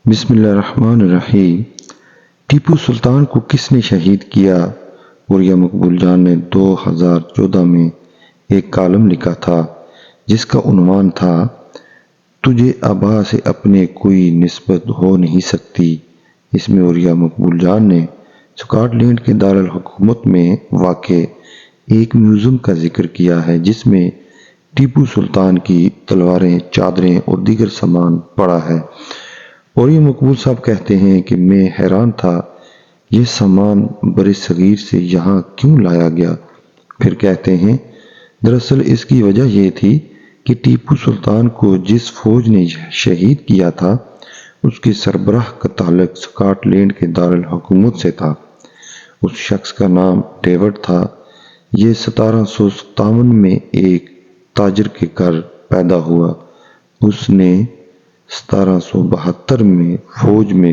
بسم اللہ الرحمن الرحیم۔ ٹیپو سلطان کو کس نے شہید کیا؟ عریہ مقبول جان نے 2014 میں ایک کالم لکھا تھا جس کا عنوان تھا تجھے آبا سے اپنے کوئی نسبت ہو نہیں سکتی۔ اس میں عریہ مقبول جان نے اسکاٹ لینڈ کے دارالحکومت میں واقع ایک میوزیم کا ذکر کیا ہے جس میں ٹیپو سلطان کی تلواریں، چادریں اور دیگر سامان پڑا ہے۔ اور یہ مقبول صاحب کہتے ہیں کہ میں حیران تھا یہ سامان برصغیر سے یہاں کیوں لایا گیا۔ پھر کہتے ہیں دراصل اس کی وجہ یہ تھی کہ ٹیپو سلطان کو جس فوج نے شہید کیا تھا اس کے سربراہ کا تعلق اسکاٹ لینڈ کے دارالحکومت سے تھا۔ اس شخص کا نام ڈیوڈ تھا۔ یہ 1757 میں ایک تاجر کے گھر پیدا ہوا۔ اس نے 1772 میں فوج میں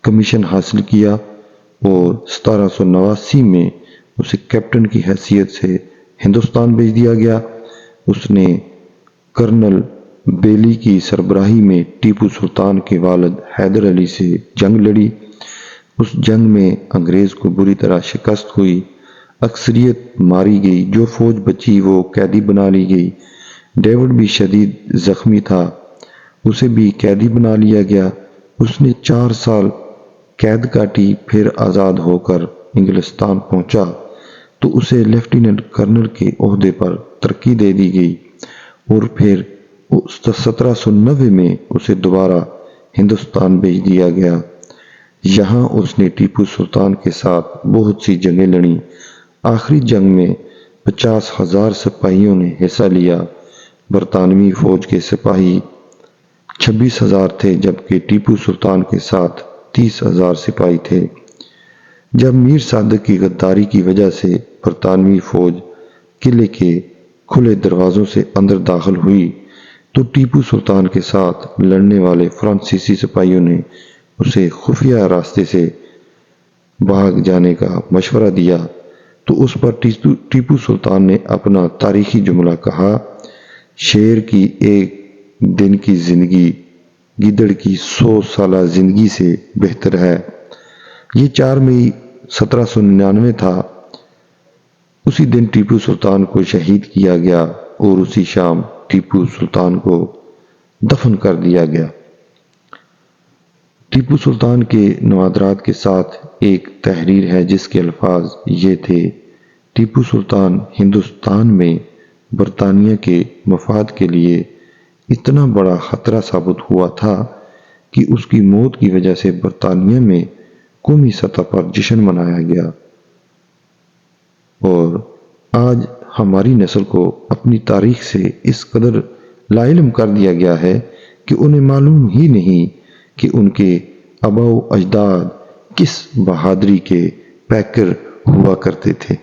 کمیشن حاصل کیا اور 1789 میں اسے کیپٹن کی حیثیت سے ہندوستان بھیج دیا گیا۔ اس نے کرنل بیلی کی سربراہی میں ٹیپو سلطان کے والد حیدر علی سے جنگ لڑی۔ اس جنگ میں انگریز کو بری طرح شکست ہوئی، اکثریت ماری گئی، جو فوج بچی وہ قیدی بنا لی گئی۔ ڈیوڈ بھی شدید زخمی تھا، اسے بھی قیدی بنا لیا گیا۔ اس نے 4 سال قید کاٹی، پھر آزاد ہو کر انگلستان پہنچا تو اسے لیفٹیننٹ کرنل کے عہدے پر ترقی دے دی گئی اور پھر 1790 میں اسے دوبارہ ہندوستان بھیج دیا گیا۔ یہاں اس نے ٹیپو سلطان کے ساتھ بہت سی جنگیں لڑیں۔ آخری جنگ میں 50,000 سپاہیوں نے حصہ لیا۔ برطانوی فوج کے سپاہی 26,000 تھے جبکہ ٹیپو سلطان کے ساتھ 30,000 سپاہی تھے۔ جب میر صادق کی غداری کی وجہ سے برطانوی فوج قلعے کے کھلے دروازوں سے اندر داخل ہوئی تو ٹیپو سلطان کے ساتھ لڑنے والے فرانسیسی سپاہیوں نے اسے خفیہ راستے سے بھاگ جانے کا مشورہ دیا تو اس پر ٹیپو سلطان نے اپنا تاریخی جملہ کہا، شیر کی ایک دن کی زندگی گیدڑ کی 100 سالہ زندگی سے بہتر ہے۔ یہ 4 مئی 1799 تھا۔ اسی دن ٹیپو سلطان کو شہید کیا گیا اور اسی شام ٹیپو سلطان کو دفن کر دیا گیا۔ ٹیپو سلطان کے نوادرات کے ساتھ ایک تحریر ہے جس کے الفاظ یہ تھے، ٹیپو سلطان ہندوستان میں برطانیہ کے مفاد کے لیے اتنا بڑا خطرہ ثابت ہوا تھا کہ اس کی موت کی وجہ سے برطانیہ میں قومی سطح پر جشن منایا گیا، اور آج ہماری نسل کو اپنی تاریخ سے اس قدر لاعلم کر دیا گیا ہے کہ انہیں معلوم ہی نہیں کہ ان کے آباء و اجداد کس بہادری کے پیکر ہوا کرتے تھے۔